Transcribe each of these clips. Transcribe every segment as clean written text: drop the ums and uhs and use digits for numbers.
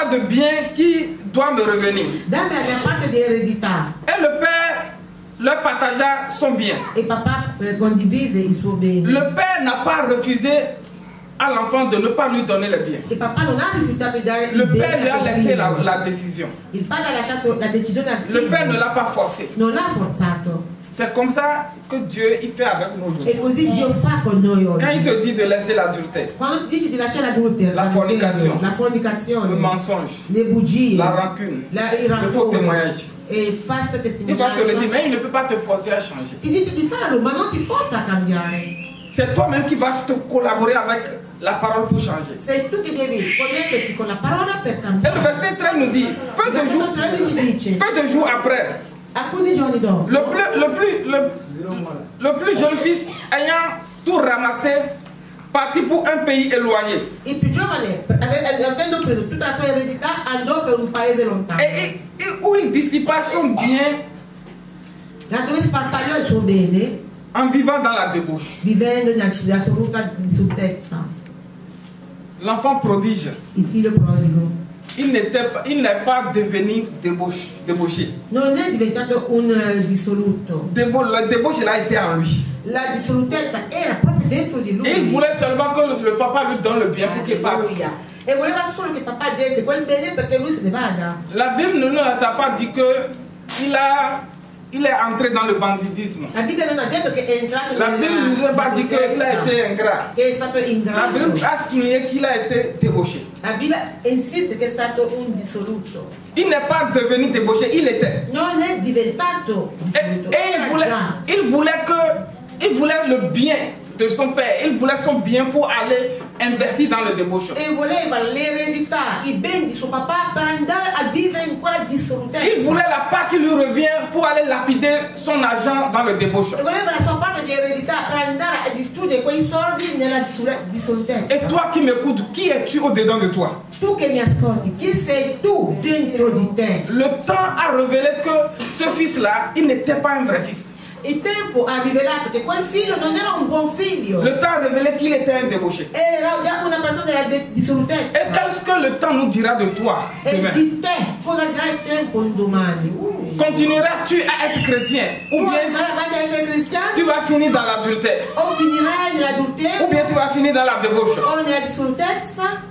part de bien qui doit me revenir. Dammi la parte di eredità. Et le père leur partagea son bien. E papà condivise il suo bene. Le père n'a pas refusé à l'enfant de ne pas lui donner le bien. E papà non ha rifiutato di dare il Le bene père lui a a suo laissé figlio. la décision. Il padre ha lasciato la decisione al Le père ne figlio. l'a pas forcé. Non l'ha forzato. C'est comme ça que Dieu il fait avec nous aujourd'hui. E così Dio fa con noi oggi. Quand il te dit de laisser l'adultère, Quando ti dice di lasciare l'adultero, La fornicazione. la fornicazione, le mensonge, le bugie, la rancune, il le faux rancore témoignage, e falsa il va te le dire, testimonianza, mais il ne peut pas te forcer à changer. ti dice di farlo, ma non ti forza a cambiare. C'est toi-même qui vas te collaborer avec la parole pour changer. Sei tu che devi connetterti con la parola per Et le cambiare. verset 13 nous dit, peu Versetto 13 dice, de jours après, alcuni giorni dopo, le plus jeune fils ayant tout ramassé, parti pour un pays éloigné. il più giovane, avendo preso tutta la sua eredità, andò per un paese lontano, Et où il dissipa son bien là dove sparpagliò il suo bene, en vivant dans la débauche. vivendo in assoluta dissolutezza. L'enfant prodige, Il figlio prodigo il n'est pas devenu débauché. non è diventato un dissoluto. La débauche, il a été en lui. La dissolutezza era proprio dentro di lui. Et il voulait seulement que le papa lui donne le bien pour qu'il parte. Alleluia. E voleva solo che papà desse quel bene perché lui se ne vada. La Bible ne nous a pas dit qu'il est entré dans le banditisme. La Bibbia non ha detto che è entrato La Bible ne nous a pas dit qu'il a été ingrat. che è stato La ingrato. Bible a souligné qu'il a été débauché. La Bibbia insiste che è stato un dissoluto. Il n'est pas devenu débauché, il était. Non è diventato dissoluto. Et Era già. il voulait le bien de son père. Il voulait son bien pour aller investir dans le débauche. E voleva l'eredità, i beni di suo papà per andare a vivere in quella dissolutezza. Il voulait la part qui lui revient pour aller lapider son argent dans le débauche. E voleva la sua parte di eredità per andare a distruggere quei soldi nella dissolutezza. Et toi qui m'écoutes, qui es-tu au-dedans de toi? Tu che mi ascolti, chi sei tu dentro di te? Le temps a révélé que ce fils-là, il n'était pas un vrai fils. Il tempo ha rivelato che quel figlio non era un buon figlio. Le temps a révélé qu'il était un débauché. Era già una persona della dissolutezza. Et qu'est-ce que le temps nous dira de toi E demain? di te, cosa dirà il tempo un domani? Continueras-tu à être chrétien ou Tu bien andrai avanti a essere cristiano? tu vas finir dans l'adultère O finirai nell'adulterio? ou bien tu vas finir dans la débauche? O nella dissolutezza?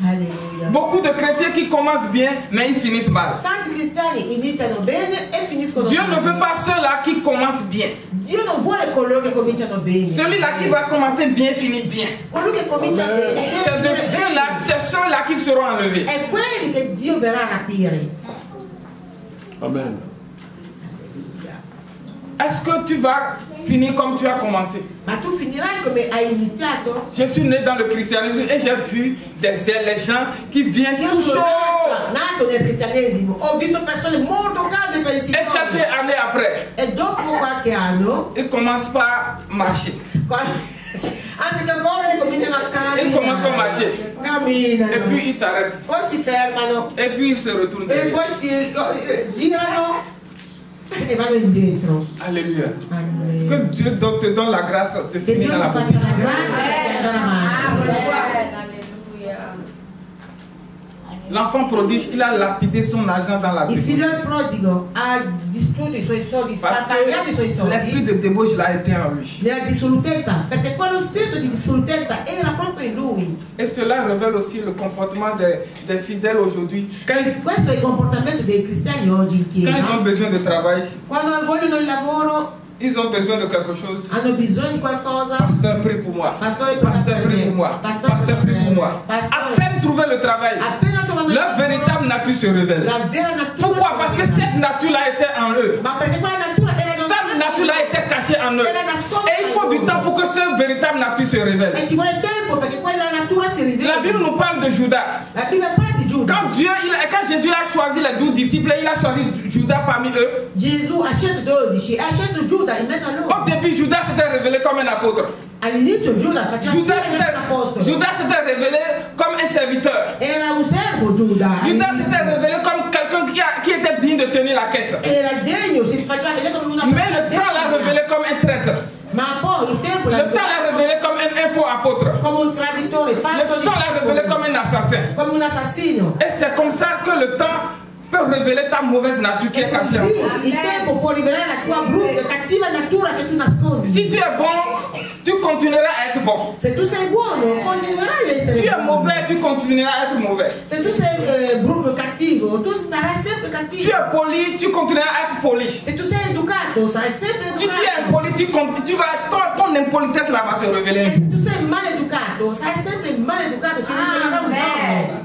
Alleluia. Beaucoup de chrétiens qui commencent bien mais ils finissent mal. Tanti cristiani iniziano bene e finiscono Dieu ne male. veut pas ceux-là qui commencent bien. Dio non vuole coloro che cominciano bene. Celui-là qui va commencer bien finit bien. Colui che comincia bene C'est de ceux-là, c'est ceux-là qui seront enlevés. è quelli che Dio verrà a rapire. Amen. Est-ce que tu vas finir comme tu as commencé? Ma tu finirai come hai iniziato? Je suis né dans le christianisme et j'ai vu les gens qui viennent Io tout sono chauds. nato nel cristianesimo, ho visto persone molto calde per il Et quelques Signore. années après, E dopo qualche anno, ils ne commencent pas à marcher. anziché correre cominciano a Ils commencent pas à camminare. marcher. Et Camminano. puis ils s'arrêtent. Poi si fermano. Et puis ils se retournent E derrière. poi si girano e vanno indietro. Alléluia. Alleluia. Que Dieu te donne la grâce de Che finir Dio dans ti la faccia beauté. la grazia di andare avanti. L'enfant prodige, il a lapidé son argent dans la Il figlio débauche. prodigo ha distrutto i suoi soldi, Parce sparpagliato i suoi que l'esprit soldi de débauche là été en lui. nella dissolutezza, perché quello spirito di dissolutezza era proprio in lui. Et cela révèle aussi le comportement des fidèles aujourd'hui. Quand Questo è il comportamento dei cristiani oggi in ils chiesa. ont besoin de travail, Quando vogliono il lavoro, ils ont besoin de quelque chose. hanno bisogno di qualcosa. Pasteur, prie pour moi. Pastore, Pasteur, prie pour moi. Pasteur, prie pour moi. À Pastore, peine trouver le travail, appena trovano il leur lavoro, véritable nature se révèle. la vera natura. Pourquoi? Parce que cette nature-là était en eux. Ma perché quella natura era Cette nature-là était cachée en eux. Et il faut du temps pour que cette véritable nature se révèle. E ci vuole tempo perché quella natura si rivela. La Bible nous parle de Judas. La Bibbia parla di Giuda. Quand Jésus a choisi les 12 disciples, il a choisi Judas parmi eux. Gesù ha scelto 12 e ha scelto Giuda in mezzo a loro. Au début, Judas s'était révélé comme un apôtre. All'inizio Giuda faceva Judas parte dell'apostolo. s'était révélé comme un serviteur. Era un servo Giuda. Judas s'était révélé comme quelqu'un qui était digne de tenir la caisse. Era degno, si faceva vedere come una Mais le temps l'a révélé comme un traître. Ma poi il tempo Le temps l'a révélé comme un faux apôtre. come un traditore, Le falso temps l'a révélé comme un assassin. come un assassino. Et c'est comme ça que le temps peut révéler ta mauvaise nature qui E est cachée. così il tempo può rivelare la tua brutta, cattiva natura che tu nascondi. Si tu es bon, tu continueras à être bon. Se tu sei buono, continuerai a essere Si tu es buono. mauvais, tu continueras à être mauvais. Se tu sei brutto, cattivo, tu sarai sempre Tu cattivo. es poli, tu continueras à être poli. Si Se tu sei educato, sarai sempre tu es educato. impoli, tu vas, ton impolitesse là va se révéler. E se tu sei maleducato, sarai sempre maleducato, si rivelerà un giorno.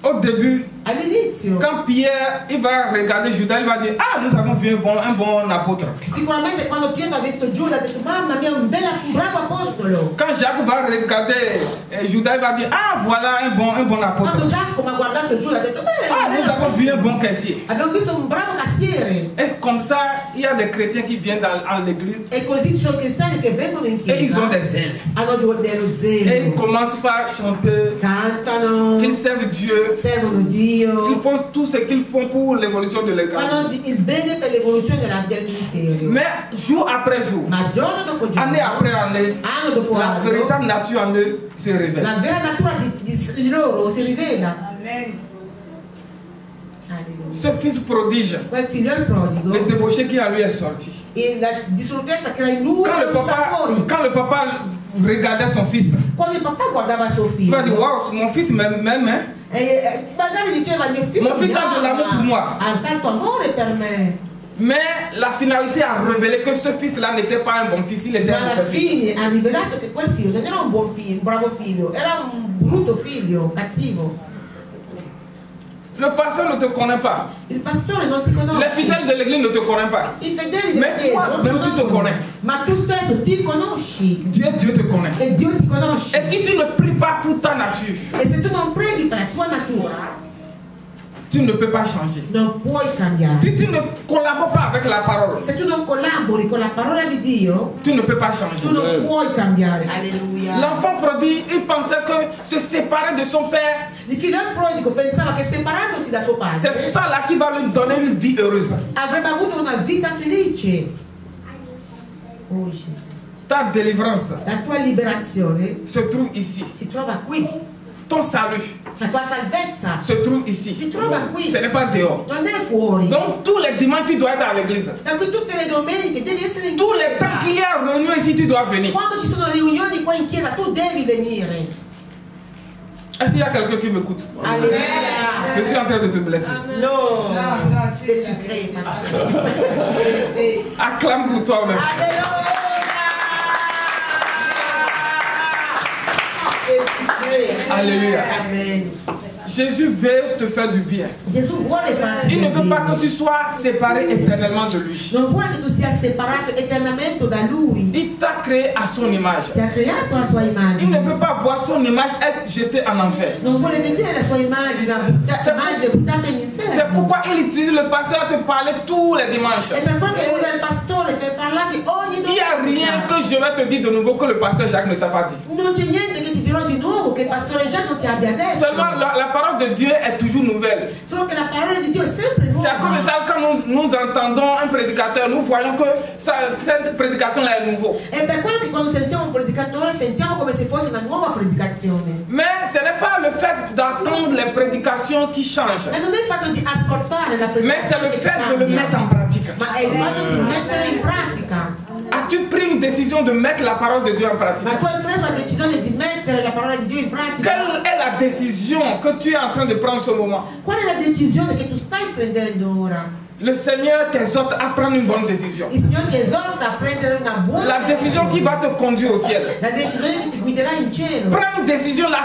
Au début, All'inizio, quand Pierre il va regarder Judas, il va dire ah, nous avons vu un bon apôtre. sicuramente quando Pietro ha visto Giuda ha detto mamma mia, un bravo apostolo. Quand Jacques va regarder Judas, il va dire ah, voilà un bon apôtre. Quando Giacomo ha guardato Giuda ha detto Ah, nous avons vu un bon caissier. abbiamo visto un bravo cassiere. Et comme ça, il y a des chrétiens qui viennent dans l'église E così ci sono cristiani che vengono in et ils ont chiesa, des ailes. hanno dello Et zelo, ils commencent par chanter, cantano, ils servent Dieu, servono ils Dio, font tout ce qu'ils font pour l'évolution de l'église. fanno il bene per l'evoluzione del ministero. Mais jour après jour, Ma giorno dopo année après giorno, année, anno dopo la anno, véritable nature en eux se révèle. la vera natura di loro si rivela. Alleluia. Ce fils prodige, Quel figlio le prodigo, débauché qui en lui est sorti. e la dissolutezza che era in lui Quand è le uscita fuori. quand le papa regardait son fils, Quando il papà guardava suo il va dire figlio, waouh, mon fils m'aime, hein. magari diceva mio figlio Mon fils ha de l'amour pour moi. ha tanto amore per me. Mais la finalité a révélé que ce fils-là n'était pas un bon fils, il était Ma un alla mauvais fils. fine ha rivelato che quel figlio non era un buon figlio, un bravo figlio, era un brutto figlio, cattivo. Le pasteur ne te connaît pas. Il pastore non ti Les conosce. fidèles de l'église ne te connaissent pas. I fedeli Ma della chiesa non ti tu te conoscono. connais. Ma tu stesso ti conosci Dieu te connaît. e Dio ti conosce. Et si tu ne pries pas pour ta nature, E se tu non preghi per la tua natura, tu ne peux pas changer. non puoi cambiare. Si tu ne collabores pas avec la parole, Se tu non collabori con la parola di Dio, tu ne peux pas changer. tu non puoi cambiare. Alleluia. L'enfant prodigue, il pensait que se séparer de son père, Il figlio prodigo pensava che separandosi da suo c'est padre ça là qui va lui donner une vie heureuse. avrebbe avuto una vita felice. Oh Gesù. Ta délivrance La tua liberazione se trouve ici. si trova qui. Ton salut La tua salvezza se trouve ici. si trova qui. Ce n'est pas dehors. Non è fuori. Donc tous les dimanches, tu dois être à l'église. Da cui tutte le domeniche devi essere in Tous les temps qu'il y chiesa. a réunion ici, tu dois venir. Quando ci sono riunioni qua in chiesa tu devi venire. Est-ce qu'il y a quelqu'un qui m'écoute? Alleluia. Je suis en train de te blesser. No, c'est sucré, pasteur. Acclame pour toi-même. C'est sucré. Alléluia. Amen. Jésus veut te faire du bien. Gesù vuole farti Il ne veut del pas bene. que tu sois séparé éternellement de lui. Non vuole che tu sia separato eternamente da Lui. Il t'a créé à son image. Ti ha creato la sua Il ne immagine. veut pas voir son image être jetée en enfer. Non vuole vedere la sua immagine buttata in C'est inferno. pourquoi il utilise le pasteur à te parler tous les dimanches. E per quello che usa il pastore per parlarti ogni Il n'y a rien domenica. que je vais te dire de nouveau que le pasteur Jacques ne t'a pas dit. Non c'è niente che ti dirò di nuovo che il pastore già non ti abbia detto. Seulement la parole de Dieu est toujours nouvelle. Solo che la parola di Dio è sempre C'est à cause de nuova. ça que quand nous entendons un prédicateur, nous voyons que cette prédication-là est nouveau. E per quello che quando sentiamo un predicatore sentiamo come se fosse una nuova predicazione. Mais ce n'est pas le fait d'attendre les prédications qui changent, E non è il fatto di ascoltare la mais c'est predicazione le che ti fait de le mettre en cambia, pratique. ma è il fatto di mettere in pratica. As-tu pris une décision de mettre la parole de Dieu en pratique? Ma tu hai preso la decisione di mettere la parola di Dio in pratica. Quelle est la décision que tu es en train de prendre en ce moment? Qual è la decisione che tu stai prendendo ora? Le Seigneur t'exhorte à prendre une bonne décision. Il Signore ti esorta a prendere una buona La décision qui va te conduire au ciel. La decisione che ti guiderà in cielo. Prends une décision, la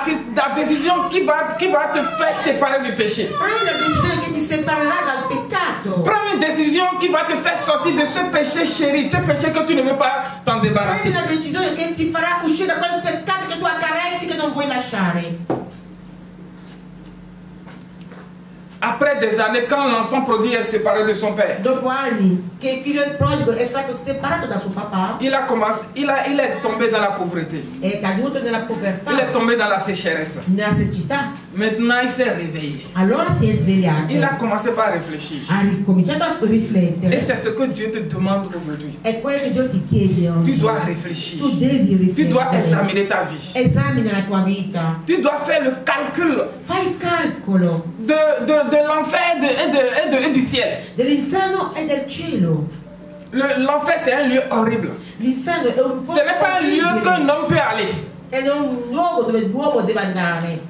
décision qui va te faire séparer du péché. Prendi la decisione che ti separerà dal peccato. Prends une décision qui va te faire sortir de ce péché chéri, ce péché que tu ne veux pas t'en Prendi débarrasser. la decisione che ti farà uscire da quel peccato che tu accarezzi, che non vuoi lasciare. Après des années, quand l'enfant prodigue est séparé de son père, Dopo anni che il figlio prodigo è stato separato da suo papà, il est tombé dans la pauvreté. è caduto nella povertà, Il est tombé dans la sécheresse. nella siccità. Maintenant, il s'est réveillé. Allora si è svegliato. Il a commencé par réfléchir. Ha ricominciato a Et riflettere. c'est ce que Dieu te demande aujourd'hui. È quello che Dio ti chiede oggi. Tu dois réfléchir. Tu devi Tu dois riflettere. examiner ta vie. Esamina la tua vita. Tu dois faire le calcul Fai il calcolo de l'enfer et du ciel. dell'inferno e del cielo. L'enfer, c'est un lieu horrible. L'inferno è un Ce n'est pas un lieu qu'un homme peut aller. ed è un luogo dove l'uomo deve andare.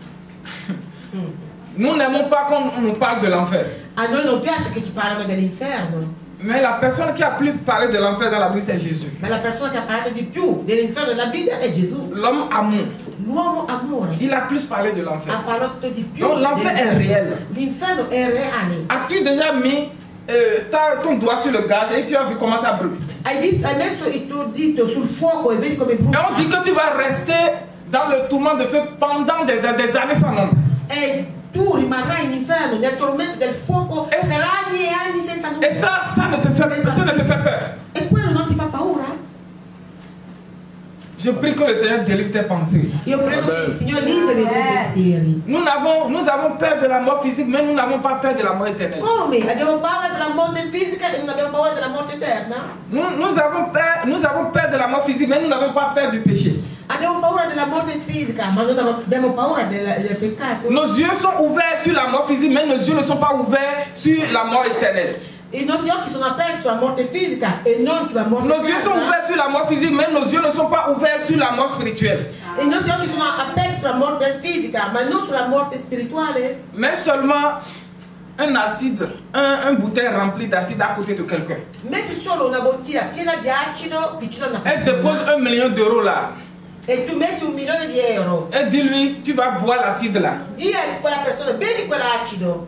Nous n'aimons pas quand on nous parle de l'enfer. A noi non piace che ci parlano dell'inferno, Mais la personne qui a plus parlé de l'enfer dans la Bible, c'est Jésus. ma la persona che ha parlato di più dell'inferno nella Bibbia è Gesù. L'homme amour. L'uomo amore Il a plus parlé de l'enfer. ha parlato di più. Donc l'enfer è dell'inferno. réel. L'inferno è reale. As-tu déjà mis ton doigt sur le gaz et tu as vu comment ça brûle? Hai messo il tuo dito sul fuoco e vedi come Et brucia? on dit que tu vas rester dans le tourment de feu pendant des années sans nombre. E tu rimarrai in inferno nel tormento del fuoco E- per anni e anni senza Et nulla. ça ne te fait peur. E quello non ti fa paura? Je prie que le Seigneur délivre tes pensées. Io prego che il Signore liberi i tuoi pensieri. Nous avons peur de la mort physique, mais nous n'avons pas peur de la mort éternelle. Come? Abbiamo paura della morte fisica e non abbiamo paura della morte eterna? Nous avons peur de la mort physique, mais nous n'avons pas peur du péché. Abbiamo paura della morte fisica, ma non abbiamo paura del peccato. Nos yeux sont ouverts sur la mort physique, mais nos yeux ne sont pas ouverts sur la mort éternelle. I nostri occhi sono aperti sulla morte fisica e non sulla morte Nos yeux sont eterna. ouverts sur la mort physique, mais nos yeux ne sont pas ouverts sur la mort spirituelle. I nostri occhi sono aperti sulla morte fisica, ma non sulla morte spirituale. Mais seulement un acide, un bouteille remplie d'acide à côté de quelqu'un. Metti solo una bottiglia piena di acido vicino a una Elle dépose persona 1 million d'euros là. e tu metti 1 milione di euro. Et dis-lui, tu vas boire l'acide là. Dì a quella persona, bevi quell'acido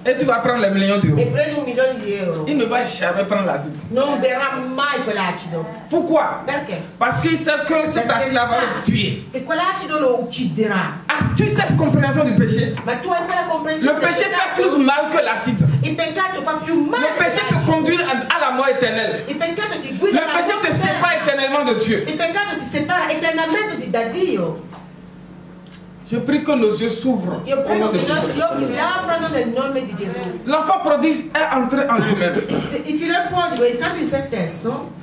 Et tu vas prendre les millions d'euros. e prendi 1 milione di euro. Il ne va jamais prendre l'acide. Non berrà mai quell'acido. Pourquoi? Perché? Parce qu'il sait que cet acide-là va le tuer. E quell'acido lo ucciderà. As-tu cette compréhension du péché? Ma tu hai quella comprensione Le del péché fait peccato? plus mal que l'acide. Il peccato fa più male. Le péché te dell'acido. conduit à la mort éternelle. Il peccato ti Le guida alla péché morte te sépare eterna. éternellement de Dieu. Il peccato ti separa eternamente da Dio. Je prie que nos yeux s'ouvrent. Io Au prego nom de che i Jésus. nostri occhi si aprano nel nome di Gesù. L'enfant prodigue est entré en lui-même. Il figlio prodigo è entrato in se stesso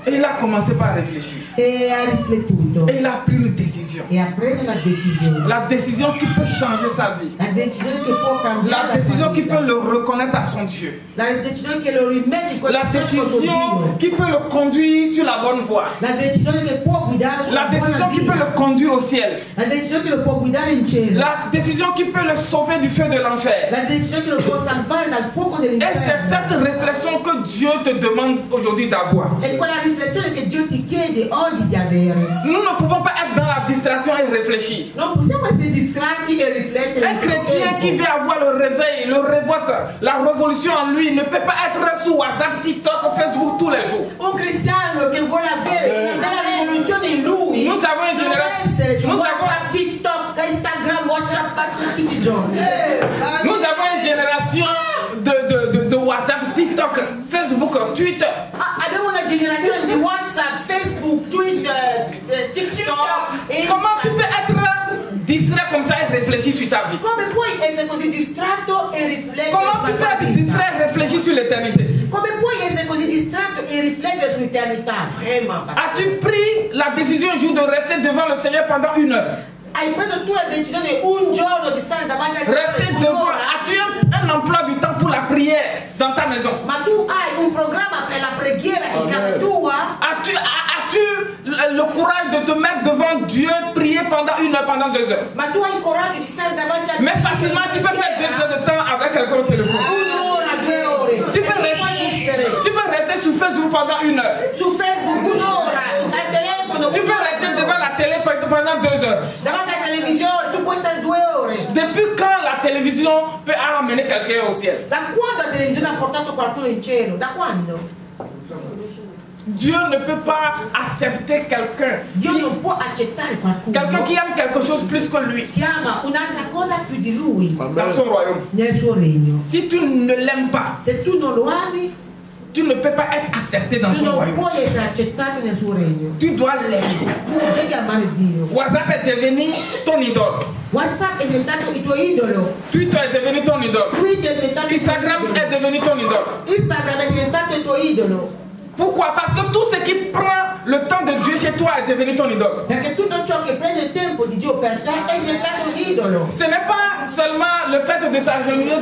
Et il a commencé par réfléchir. e ha riflettuto Et il a pris une décision. e ha preso una decisione. La décision qui peut changer sa vie. La decisione che può cambiare La la décision sua qui vita. peut le reconnaître à son Dieu. La decisione che lo rimette in La quel décision qui peut le conduire sur la bonne voie. La decisione che può guidare sulla La buona décision qui via. peut le conduire au ciel. La decisione che lo può guidare in cielo. La décision qui peut le sauver du feu de l'enfer. La decisione che lo può salvare dal fuoco Et c'est dell'inferno. cette réflexion que Dieu te demande aujourd'hui d'avoir. È quella riflessione che Dio ti chiede oggi di avere. Nous ne pouvons pas être dans la distraction et réfléchir. Non possiamo essere distratti e riflettere. Un chrétien qui veut avoir le réveil, le révolte, la révolution en lui ne peut pas être sur WhatsApp, TikTok, Facebook tous les jours. Un cristiano che vuole avere una rivoluzione in lui. Nous avons une non deve essere su génération. WhatsApp, TikTok, Instagram, WhatsApp tutti i giorni. Nous avons une génération de WhatsApp, TikTok, Facebook, Twitter. Abbiamo una generazione di WhatsApp, Facebook, Twitter, TikTok e Comment tu peux être distrait comme ça et réfléchir sur ta vie? Come puoi essere così distratto e riflettere Comment tu sulla peux tua être vita? distrait et réfléchir sur l'éternité? Come puoi essere così distratto e riflettere sull'eternità? Vraiment. As-tu pris la décision un jour de rester devant le Seigneur pendant 1 heure? Hai preso tu la decisione un giorno di stare davanti al Rester Signore devant. un'ora? As-tu un emploi du temps pour la prière dans ta maison? Ma tu hai un programma per la preghiera in casa tua? As-tu le courage de te mettre devant Dieu, prier pendant 1 heure, pendant 2 heures? Ma tu hai il coraggio di stare davanti a Mais facilement, tu peux faire 2 heures de temps avec quelqu'un au téléphone. Un'ora, 2 ore. Tu peux rester sur Facebook pendant 1 heure. Su Facebook un'ora, al telefono. Tu peux rester devant la télé pendant 2 heures. Davanti alla televisione, tu puoi stare 2 ore. Depuis quand la télévision peut amener quelqu'un au ciel? Da quando la televisione ha portato qualcuno in cielo? Da quando? Dieu ne peut pas accepter quelqu'un Dio non può accettare qualcuno qui aime quelque chose plus que lui che ama un'altra cosa più di lui dans son royaume. nel suo regno. Si tu ne l'aimes pas, Se tu non lo ami, tu ne peux pas être accepté dans Tu son non royaume. puoi essere accettato nel suo regno. Tu dois l'aimer. Tu devi amare Dio. WhatsApp est devenu ton idole. WhatsApp è diventato il tuo idolo. Twitter est devenu ton idole. Twitter è diventato il tuo Instagram idolo. est devenu ton idole. Instagram è diventato il tuo idolo. Pourquoi? Parce que tout ce qui prend le temps de Dieu chez toi est devenu ton idole. Perché tutto ciò che prende il tempo di Dio per te è diventato un idolo. Ce n'est pas seulement le fait de s'agenouiller